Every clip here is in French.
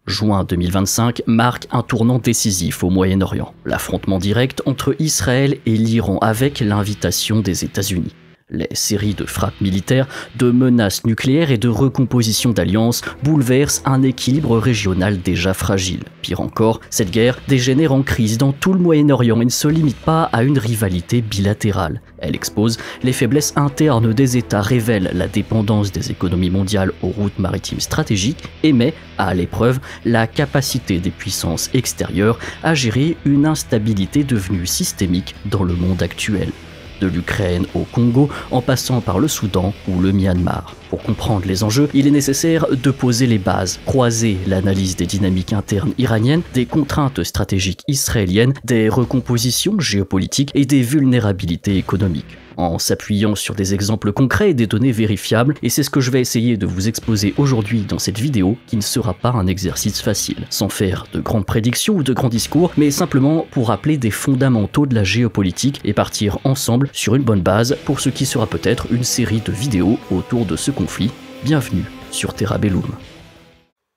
Juin 2025 marque un tournant décisif au Moyen-Orient. L'affrontement direct entre Israël et l'Iran avec l'invitation des États-Unis. Les séries de frappes militaires, de menaces nucléaires et de recomposition d'alliances bouleversent un équilibre régional déjà fragile. Pire encore, cette guerre dégénère en crise dans tout le Moyen-Orient et ne se limite pas à une rivalité bilatérale. Elle expose les faiblesses internes des États, révèle la dépendance des économies mondiales aux routes maritimes stratégiques et met à l'épreuve la capacité des puissances extérieures à gérer une instabilité devenue systémique dans le monde actuel. De l'Ukraine au Congo, en passant par le Soudan ou le Myanmar. Pour comprendre les enjeux, il est nécessaire de poser les bases, croiser l'analyse des dynamiques internes iraniennes, des contraintes stratégiques israéliennes, des recompositions géopolitiques et des vulnérabilités économiques. En s'appuyant sur des exemples concrets et des données vérifiables, et c'est ce que je vais essayer de vous exposer aujourd'hui dans cette vidéo, qui ne sera pas un exercice facile, sans faire de grandes prédictions ou de grands discours, mais simplement pour rappeler des fondamentaux de la géopolitique et partir ensemble sur une bonne base pour ce qui sera peut-être une série de vidéos autour de ce conflit. Bienvenue sur Terra Bellum.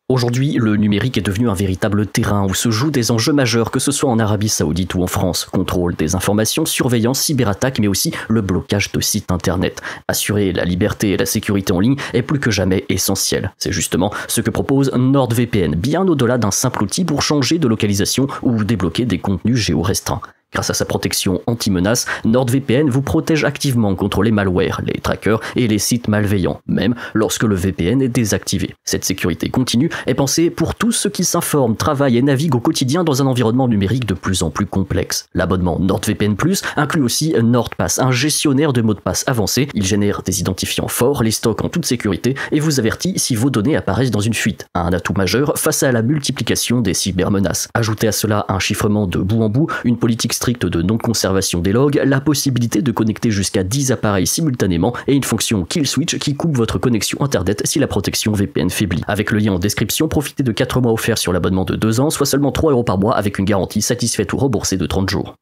Aujourd'hui, le numérique est devenu un véritable terrain où se jouent des enjeux majeurs, que ce soit en Arabie Saoudite ou en France. Contrôle des informations, surveillance, cyberattaques, mais aussi le blocage de sites internet. Assurer la liberté et la sécurité en ligne est plus que jamais essentiel. C'est justement ce que propose NordVPN, bien au-delà d'un simple outil pour changer de localisation ou débloquer des contenus géorestreints. Grâce à sa protection anti-menace, NordVPN vous protège activement contre les malwares, les trackers et les sites malveillants, même lorsque le VPN est désactivé. Cette sécurité continue est pensée pour tous ceux qui s'informent, travaillent et naviguent au quotidien dans un environnement numérique de plus en plus complexe. L'abonnement NordVPN Plus inclut aussi NordPass, un gestionnaire de mots de passe avancé. Il génère des identifiants forts, les stocke en toute sécurité et vous avertit si vos données apparaissent dans une fuite. Un atout majeur face à la multiplication des cybermenaces. Ajoutez à cela un chiffrement de bout en bout, une politique stricte de non-conservation des logs, la possibilité de connecter jusqu'à 10 appareils simultanément et une fonction kill switch qui coupe votre connexion internet si la protection VPN faiblit. Avec le lien en description, profitez de 4 mois offerts sur l'abonnement de 2 ans, soit seulement 3 € par mois avec une garantie satisfaite ou remboursée de 30 jours.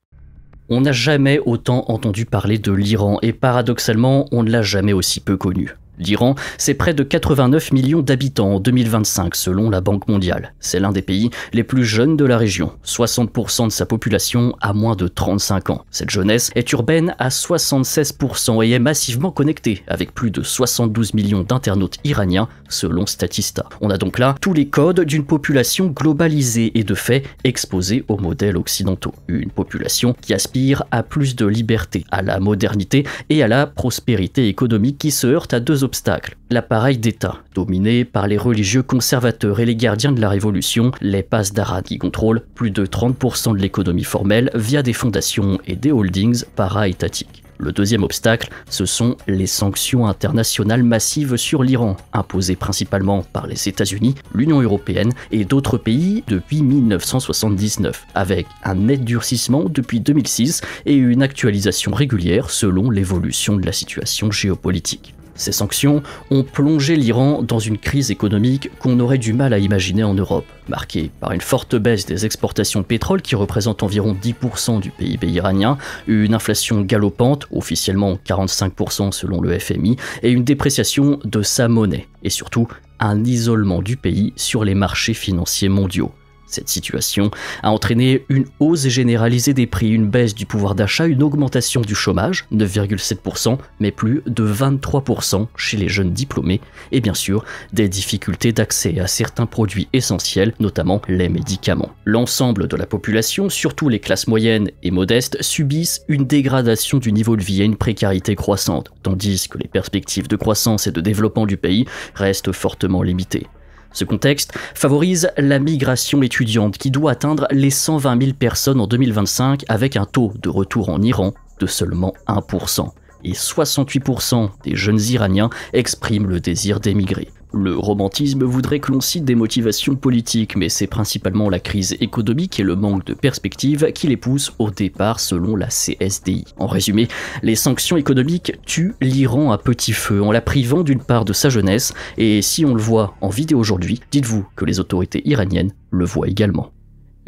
On n'a jamais autant entendu parler de l'Iran et paradoxalement, on ne l'a jamais aussi peu connu. L'Iran, c'est près de 89 millions d'habitants en 2025 selon la Banque mondiale. C'est l'un des pays les plus jeunes de la région. 60% de sa population a moins de 35 ans. Cette jeunesse est urbaine à 76% et est massivement connectée, avec plus de 72 millions d'internautes iraniens selon Statista. On a donc là tous les codes d'une population globalisée et de fait exposée aux modèles occidentaux. Une population qui aspire à plus de liberté, à la modernité et à la prospérité économique qui se heurte à deux obstacles. L'appareil d'État, dominé par les religieux conservateurs et les gardiens de la Révolution, les Pasdaran, qui contrôlent plus de 30% de l'économie formelle via des fondations et des holdings para-étatiques. Le deuxième obstacle, ce sont les sanctions internationales massives sur l'Iran, imposées principalement par les États-Unis, l'Union européenne et d'autres pays depuis 1979, avec un net durcissement depuis 2006 et une actualisation régulière selon l'évolution de la situation géopolitique. Ces sanctions ont plongé l'Iran dans une crise économique qu'on aurait du mal à imaginer en Europe, marquée par une forte baisse des exportations de pétrole qui représente environ 10% du PIB iranien, une inflation galopante, officiellement 45% selon le FMI, et une dépréciation de sa monnaie, et surtout un isolement du pays sur les marchés financiers mondiaux. Cette situation a entraîné une hausse généralisée des prix, une baisse du pouvoir d'achat, une augmentation du chômage, 9,7%, mais plus de 23% chez les jeunes diplômés, et bien sûr, des difficultés d'accès à certains produits essentiels, notamment les médicaments. L'ensemble de la population, surtout les classes moyennes et modestes, subissent une dégradation du niveau de vie et une précarité croissante, tandis que les perspectives de croissance et de développement du pays restent fortement limitées. Ce contexte favorise la migration étudiante qui doit atteindre les 120 000 personnes en 2025 avec un taux de retour en Iran de seulement 1%. Et 68% des jeunes Iraniens expriment le désir d'émigrer. Le romantisme voudrait que l'on cite des motivations politiques, mais c'est principalement la crise économique et le manque de perspective qui les poussent au départ selon la CSDI. En résumé, les sanctions économiques tuent l'Iran à petit feu en la privant d'une part de sa jeunesse, et si on le voit en vidéo aujourd'hui, dites-vous que les autorités iraniennes le voient également.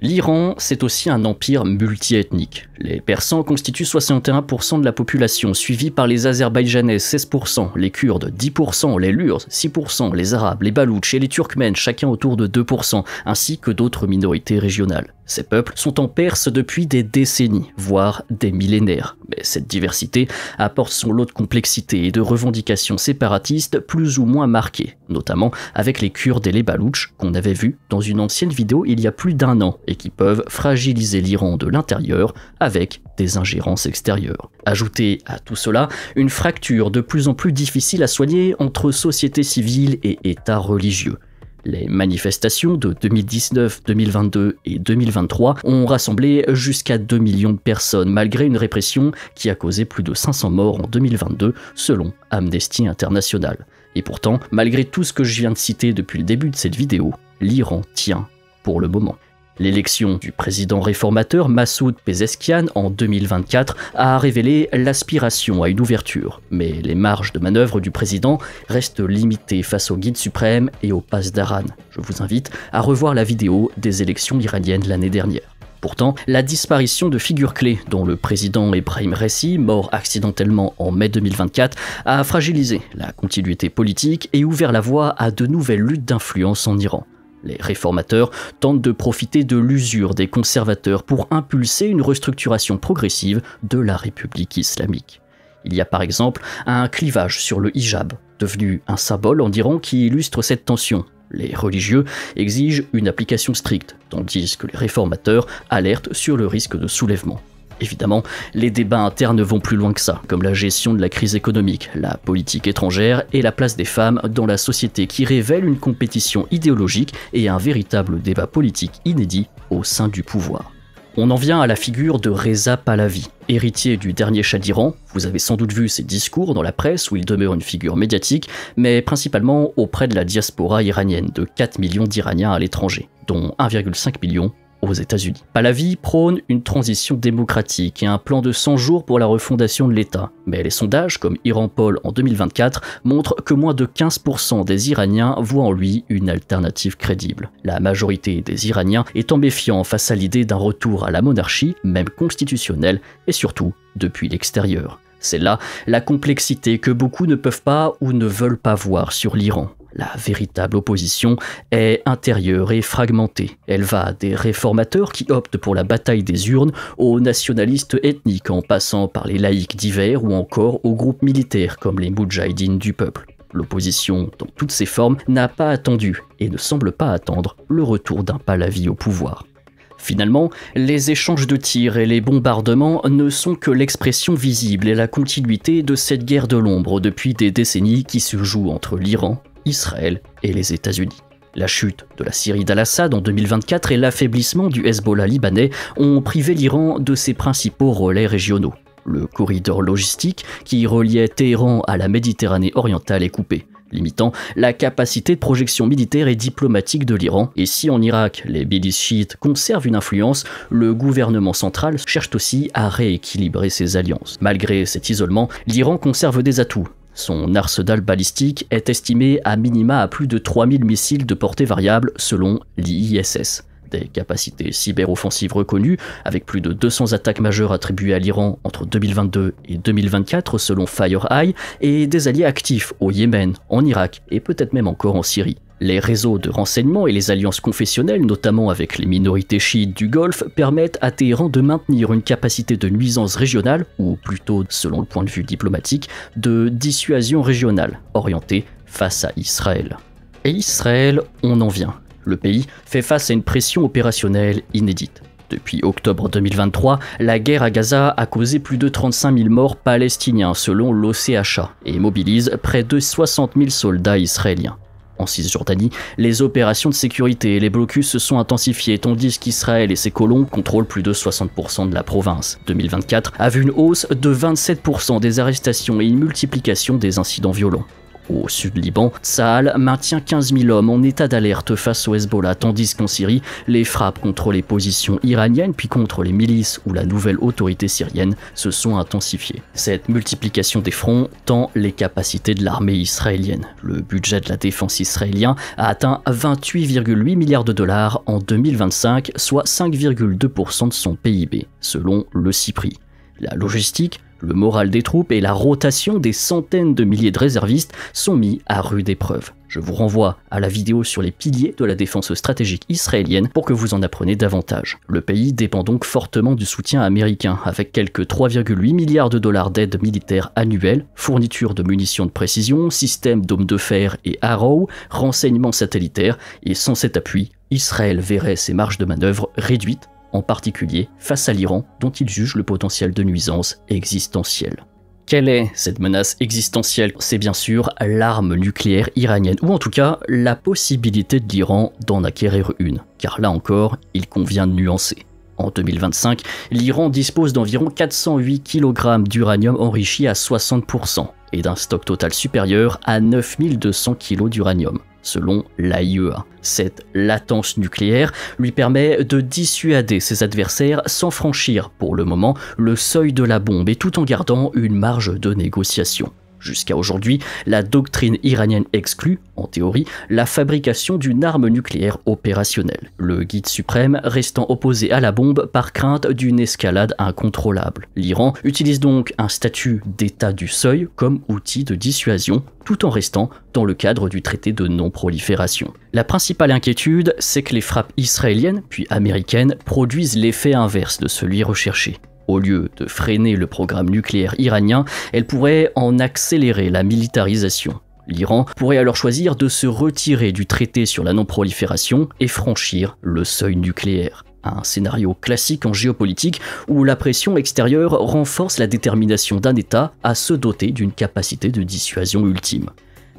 L'Iran, c'est aussi un empire multiethnique. Les Persans constituent 61% de la population, suivis par les Azerbaïdjanais 16%, les Kurdes 10%, les Lurs 6%, les Arabes, les Baloutches et les Turkmènes chacun autour de 2%, ainsi que d'autres minorités régionales. Ces peuples sont en Perse depuis des décennies, voire des millénaires. Mais cette diversité apporte son lot de complexité et de revendications séparatistes plus ou moins marquées, notamment avec les Kurdes et les Baloutches qu'on avait vus dans une ancienne vidéo il y a plus d'1 an et qui peuvent fragiliser l'Iran de l'intérieur avec des ingérences extérieures. Ajoutez à tout cela une fracture de plus en plus difficile à soigner entre société civile et État religieux. Les manifestations de 2019, 2022 et 2023 ont rassemblé jusqu'à 2 millions de personnes malgré une répression qui a causé plus de 500 morts en 2022 selon Amnesty International. Et pourtant, malgré tout ce que je viens de citer depuis le début de cette vidéo, l'Iran tient pour le moment. L'élection du président réformateur Massoud Pezeshkian en 2024 a révélé l'aspiration à une ouverture, mais les marges de manœuvre du président restent limitées face au guide suprême et au pass d'Aran. Je vous invite à revoir la vidéo des élections iraniennes l'année dernière. Pourtant, la disparition de figures clés, dont le président Ebrahim Raisi, mort accidentellement en mai 2024, a fragilisé la continuité politique et ouvert la voie à de nouvelles luttes d'influence en Iran. Les réformateurs tentent de profiter de l'usure des conservateurs pour impulser une restructuration progressive de la République islamique. Il y a par exemple un clivage sur le hijab, devenu un symbole en Iran qui illustre cette tension. Les religieux exigent une application stricte, tandis que les réformateurs alertent sur le risque de soulèvement. Évidemment, les débats internes vont plus loin que ça, comme la gestion de la crise économique, la politique étrangère et la place des femmes dans la société qui révèlent une compétition idéologique et un véritable débat politique inédit au sein du pouvoir. On en vient à la figure de Reza Pahlavi, héritier du dernier Shah d'Iran. Vous avez sans doute vu ses discours dans la presse où il demeure une figure médiatique, mais principalement auprès de la diaspora iranienne de 4 millions d'Iraniens à l'étranger, dont 1,5 million aux États-Unis. Pahlavi prône une transition démocratique et un plan de 100 jours pour la refondation de l'État. Mais les sondages, comme IranPoll en 2024, montrent que moins de 15% des Iraniens voient en lui une alternative crédible. La majorité des Iraniens étant méfiants face à l'idée d'un retour à la monarchie, même constitutionnelle, et surtout depuis l'extérieur. C'est là la complexité que beaucoup ne peuvent pas ou ne veulent pas voir sur l'Iran. La véritable opposition est intérieure et fragmentée. Elle va des réformateurs qui optent pour la bataille des urnes aux nationalistes ethniques en passant par les laïcs divers ou encore aux groupes militaires comme les Moudjahidines du peuple. L'opposition, dans toutes ses formes, n'a pas attendu et ne semble pas attendre le retour d'un Pahlavi au pouvoir. Finalement, les échanges de tirs et les bombardements ne sont que l'expression visible et la continuité de cette guerre de l'ombre depuis des décennies qui se joue entre l'Iran, Israël et les États-Unis. La chute de la Syrie d'Al-Assad en 2024 et l'affaiblissement du Hezbollah libanais ont privé l'Iran de ses principaux relais régionaux. Le corridor logistique qui reliait Téhéran à la Méditerranée orientale est coupé, limitant la capacité de projection militaire et diplomatique de l'Iran. Et si en Irak, les milices chiites conservent une influence, le gouvernement central cherche aussi à rééquilibrer ses alliances. Malgré cet isolement, l'Iran conserve des atouts. Son arsenal balistique est estimé à minima à plus de 3000 missiles de portée variable selon l'IISS. Des capacités cyberoffensives reconnues, avec plus de 200 attaques majeures attribuées à l'Iran entre 2022 et 2024 selon FireEye, et des alliés actifs au Yémen, en Irak et peut-être même encore en Syrie. Les réseaux de renseignement et les alliances confessionnelles, notamment avec les minorités chiites du Golfe, permettent à Téhéran de maintenir une capacité de nuisance régionale, ou plutôt, selon le point de vue diplomatique, de dissuasion régionale, orientée face à Israël. Et Israël, on en vient. Le pays fait face à une pression opérationnelle inédite. Depuis octobre 2023, la guerre à Gaza a causé plus de 35 000 morts palestiniens selon l'OCHA et mobilise près de 60 000 soldats israéliens. En Cisjordanie, les opérations de sécurité et les blocus se sont intensifiés tandis qu'Israël et ses colons contrôlent plus de 60% de la province. 2024 a vu une hausse de 27% des arrestations et une multiplication des incidents violents. Au sud Liban, Tsahal maintient 15 000 hommes en état d'alerte face au Hezbollah, tandis qu'en Syrie, les frappes contre les positions iraniennes puis contre les milices ou la nouvelle autorité syrienne se sont intensifiées. Cette multiplication des fronts tend les capacités de l'armée israélienne. Le budget de la défense israélien a atteint 28,8 milliards de dollars en 2025, soit 5,2% de son PIB, selon le CIPRI. La logistique, le moral des troupes et la rotation des centaines de milliers de réservistes sont mis à rude épreuve. Je vous renvoie à la vidéo sur les piliers de la défense stratégique israélienne pour que vous en appreniez davantage. Le pays dépend donc fortement du soutien américain, avec quelques 3,8 milliards de dollars d'aide militaire annuelle, fourniture de munitions de précision, systèmes d'hommes de fer et Arrow, renseignements satellitaires, et sans cet appui, Israël verrait ses marges de manœuvre réduites, en particulier face à l'Iran, dont il juge le potentiel de nuisance existentiel. Quelle est cette menace existentielle? C'est bien sûr l'arme nucléaire iranienne, ou en tout cas la possibilité de l'Iran d'en acquérir une, car là encore, il convient de nuancer. En 2025, l'Iran dispose d'environ 408 kg d'uranium enrichi à 60%, et d'un stock total supérieur à 9200 kg d'uranium, selon l'AIEA. Cette latence nucléaire lui permet de dissuader ses adversaires sans franchir, pour le moment, le seuil de la bombe et tout en gardant une marge de négociation. Jusqu'à aujourd'hui, la doctrine iranienne exclut, en théorie, la fabrication d'une arme nucléaire opérationnelle, le guide suprême restant opposé à la bombe par crainte d'une escalade incontrôlable. L'Iran utilise donc un statut d'état du seuil comme outil de dissuasion, tout en restant dans le cadre du traité de non-prolifération. La principale inquiétude, c'est que les frappes israéliennes, puis américaines, produisent l'effet inverse de celui recherché. Au lieu de freiner le programme nucléaire iranien, elle pourrait en accélérer la militarisation. L'Iran pourrait alors choisir de se retirer du traité sur la non-prolifération et franchir le seuil nucléaire. Un scénario classique en géopolitique où la pression extérieure renforce la détermination d'un État à se doter d'une capacité de dissuasion ultime.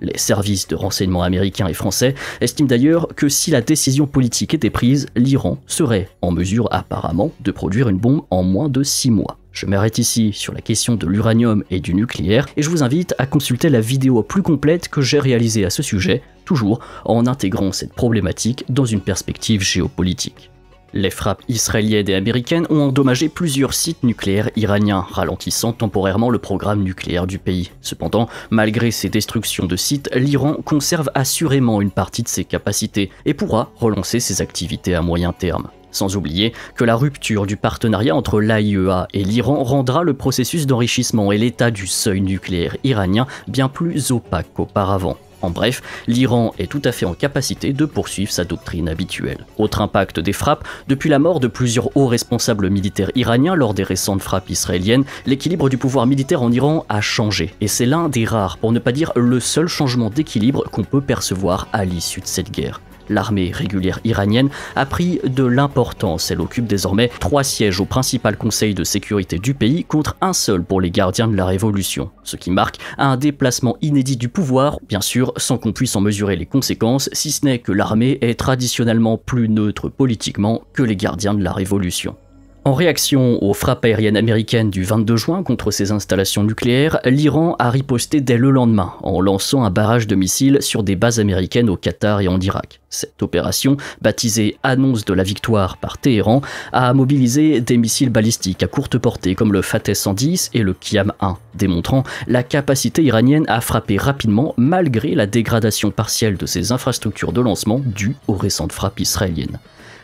Les services de renseignement américains et français estiment d'ailleurs que si la décision politique était prise, l'Iran serait en mesure apparemment de produire une bombe en moins de 6 mois. Je m'arrête ici sur la question de l'uranium et du nucléaire et je vous invite à consulter la vidéo plus complète que j'ai réalisée à ce sujet, toujours en intégrant cette problématique dans une perspective géopolitique. Les frappes israéliennes et américaines ont endommagé plusieurs sites nucléaires iraniens, ralentissant temporairement le programme nucléaire du pays. Cependant, malgré ces destructions de sites, l'Iran conserve assurément une partie de ses capacités et pourra relancer ses activités à moyen terme. Sans oublier que la rupture du partenariat entre l'AIEA et l'Iran rendra le processus d'enrichissement et l'état du seuil nucléaire iranien bien plus opaque qu'auparavant. En bref, l'Iran est tout à fait en capacité de poursuivre sa doctrine habituelle. Autre impact des frappes, depuis la mort de plusieurs hauts responsables militaires iraniens lors des récentes frappes israéliennes, l'équilibre du pouvoir militaire en Iran a changé. Et c'est l'un des rares, pour ne pas dire le seul changement d'équilibre qu'on peut percevoir à l'issue de cette guerre. L'armée régulière iranienne a pris de l'importance. Elle occupe désormais 3 sièges au principal conseil de sécurité du pays contre un seul pour les gardiens de la révolution. Ce qui marque un déplacement inédit du pouvoir, bien sûr sans qu'on puisse en mesurer les conséquences, si ce n'est que l'armée est traditionnellement plus neutre politiquement que les gardiens de la révolution. En réaction aux frappes aériennes américaines du 22 juin contre ces installations nucléaires, l'Iran a riposté dès le lendemain en lançant un barrage de missiles sur des bases américaines au Qatar et en Irak. Cette opération, baptisée « Annonce de la victoire » par Téhéran, a mobilisé des missiles balistiques à courte portée comme le Fateh 110 et le Qiyam-1, démontrant la capacité iranienne à frapper rapidement malgré la dégradation partielle de ses infrastructures de lancement due aux récentes frappes israéliennes.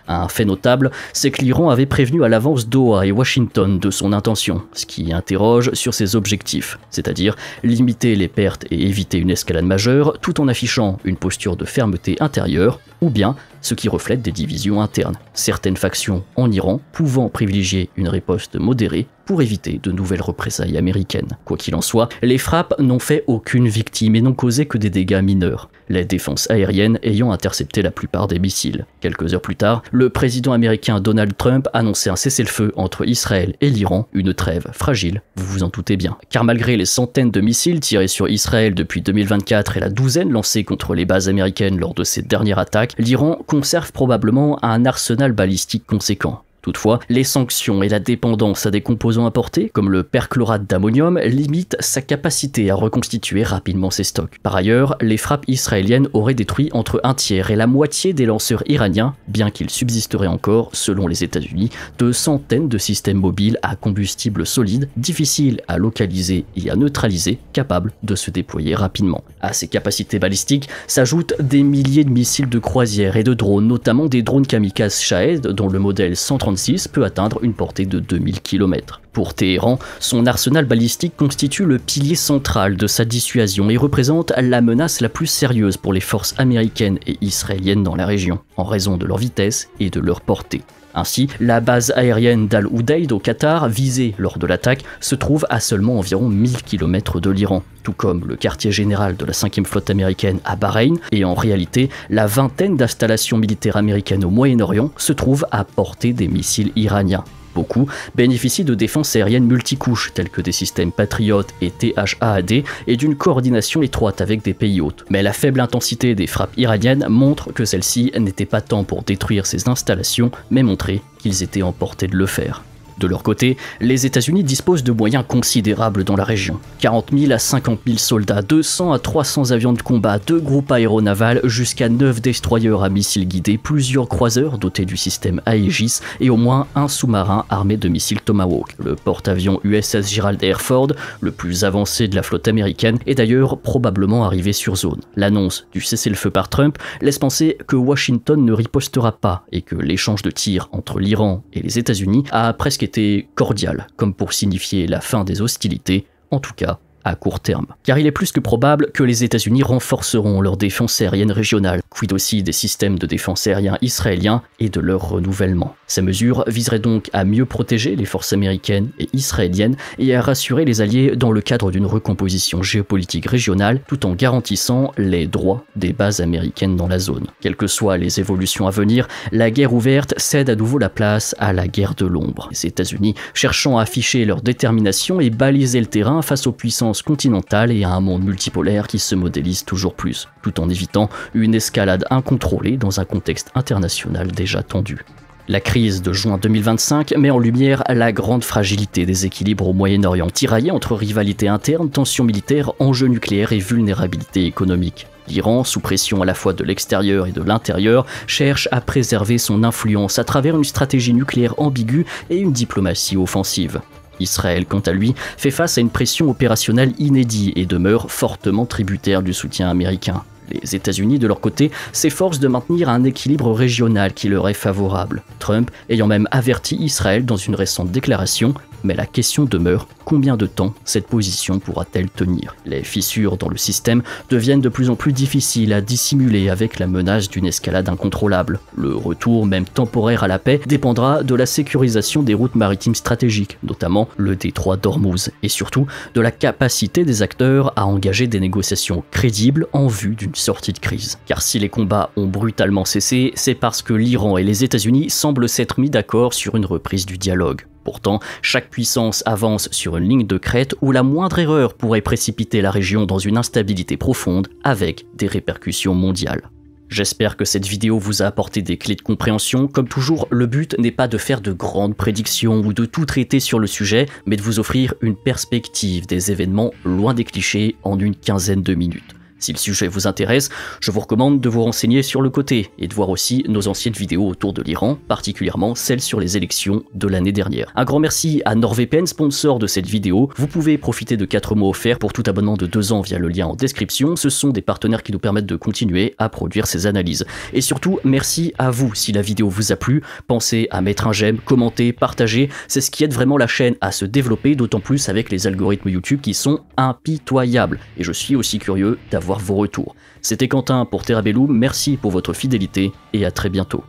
Un fait notable, c'est que l'Iran avait prévenu à l'avance Doha et Washington de son intention, ce qui interroge sur ses objectifs, c'est-à-dire limiter les pertes et éviter une escalade majeure tout en affichant une posture de fermeté intérieure, ou bien ce qui reflète des divisions internes, certaines factions en Iran pouvant privilégier une riposte modérée pour éviter de nouvelles représailles américaines. Quoi qu'il en soit, les frappes n'ont fait aucune victime et n'ont causé que des dégâts mineurs, les défenses aériennes ayant intercepté la plupart des missiles. Quelques heures plus tard, le président américain Donald Trump annonçait un cessez-le-feu entre Israël et l'Iran, une trêve fragile, vous vous en doutez bien. Car malgré les centaines de missiles tirés sur Israël depuis 2024 et la douzaine lancés contre les bases américaines lors de ces dernières attaques, l'Iran conserve probablement un arsenal balistique conséquent. Toutefois, les sanctions et la dépendance à des composants importés, comme le perchlorate d'ammonium, limitent sa capacité à reconstituer rapidement ses stocks. Par ailleurs, les frappes israéliennes auraient détruit entre un tiers et la moitié des lanceurs iraniens, bien qu'il subsisterait encore, selon les États-Unis, de centaines de systèmes mobiles à combustible solide, difficiles à localiser et à neutraliser, capables de se déployer rapidement. À ces capacités balistiques s'ajoutent des milliers de missiles de croisière et de drones, notamment des drones kamikazes Shahed, dont le modèle 136 peut atteindre une portée de 2000 km. Pour Téhéran, son arsenal balistique constitue le pilier central de sa dissuasion et représente la menace la plus sérieuse pour les forces américaines et israéliennes dans la région, en raison de leur vitesse et de leur portée. Ainsi, la base aérienne d'Al-Udeid au Qatar, visée lors de l'attaque, se trouve à seulement environ 1000 km de l'Iran, tout comme le quartier général de la 5e flotte américaine à Bahreïn, et en réalité, la vingtaine d'installations militaires américaines au Moyen-Orient se trouvent à portée des missiles iraniens. Beaucoup bénéficient de défenses aériennes multicouches telles que des systèmes Patriot et THAAD et d'une coordination étroite avec des pays hôtes. Mais la faible intensité des frappes iraniennes montre que celles-ci n'étaient pas tant pour détruire ces installations, mais montrer qu'ils étaient en portée de le faire. De leur côté, les États-Unis disposent de moyens considérables dans la région. 40 000 à 50 000 soldats, 200 à 300 avions de combat, 2 groupes aéronavals, jusqu'à 9 destroyers à missiles guidés, plusieurs croiseurs dotés du système Aegis et au moins un sous-marin armé de missiles Tomahawk. Le porte-avions USS Gerald R. Ford, le plus avancé de la flotte américaine, est d'ailleurs probablement arrivé sur zone. L'annonce du cessez-le-feu par Trump laisse penser que Washington ne ripostera pas et que l'échange de tirs entre l'Iran et les États-Unis a presque été cordial, comme pour signifier la fin des hostilités, en tout cas à court terme. Car il est plus que probable que les États-Unis renforceront leur défense aérienne régionale, quid aussi des systèmes de défense aériens israéliens et de leur renouvellement. Ces mesures viseraient donc à mieux protéger les forces américaines et israéliennes et à rassurer les alliés dans le cadre d'une recomposition géopolitique régionale, tout en garantissant les droits des bases américaines dans la zone. Quelles que soient les évolutions à venir, la guerre ouverte cède à nouveau la place à la guerre de l'ombre. Les États-Unis cherchant à afficher leur détermination et baliser le terrain face aux puissances continentale et à un monde multipolaire qui se modélise toujours plus, tout en évitant une escalade incontrôlée dans un contexte international déjà tendu. La crise de juin 2025 met en lumière la grande fragilité des équilibres au Moyen-Orient, tiraillés entre rivalité interne, tensions militaires, enjeux nucléaires et vulnérabilité économique. L'Iran, sous pression à la fois de l'extérieur et de l'intérieur, cherche à préserver son influence à travers une stratégie nucléaire ambiguë et une diplomatie offensive. Israël, quant à lui, fait face à une pression opérationnelle inédite et demeure fortement tributaire du soutien américain. Les États-Unis, de leur côté, s'efforcent de maintenir un équilibre régional qui leur est favorable, Trump ayant même averti Israël dans une récente déclaration, mais la question demeure, combien de temps cette position pourra-t-elle tenir? Les fissures dans le système deviennent de plus en plus difficiles à dissimuler avec la menace d'une escalade incontrôlable. Le retour, même temporaire à la paix, dépendra de la sécurisation des routes maritimes stratégiques, notamment le détroit d'Ormuz, et surtout de la capacité des acteurs à engager des négociations crédibles en vue d'une sortie de crise. Car si les combats ont brutalement cessé, c'est parce que l'Iran et les États-Unis semblent s'être mis d'accord sur une reprise du dialogue. Pourtant, chaque puissance avance sur une ligne de crête où la moindre erreur pourrait précipiter la région dans une instabilité profonde avec des répercussions mondiales. J'espère que cette vidéo vous a apporté des clés de compréhension. Comme toujours, le but n'est pas de faire de grandes prédictions ou de tout traiter sur le sujet, mais de vous offrir une perspective des événements loin des clichés en une quinzaine de minutes. Si le sujet vous intéresse, je vous recommande de vous renseigner sur le côté et de voir aussi nos anciennes vidéos autour de l'Iran, particulièrement celles sur les élections de l'année dernière. Un grand merci à NordVPN, sponsor de cette vidéo. Vous pouvez profiter de 4 mois offerts pour tout abonnement de 2 ans via le lien en description. Ce sont des partenaires qui nous permettent de continuer à produire ces analyses. Et surtout, merci à vous si la vidéo vous a plu. Pensez à mettre un j'aime, commenter, partager. C'est ce qui aide vraiment la chaîne à se développer, d'autant plus avec les algorithmes YouTube qui sont impitoyables. Et je suis aussi curieux d'avoir vos retours. C'était Quentin pour Terra Bellum, merci pour votre fidélité et à très bientôt.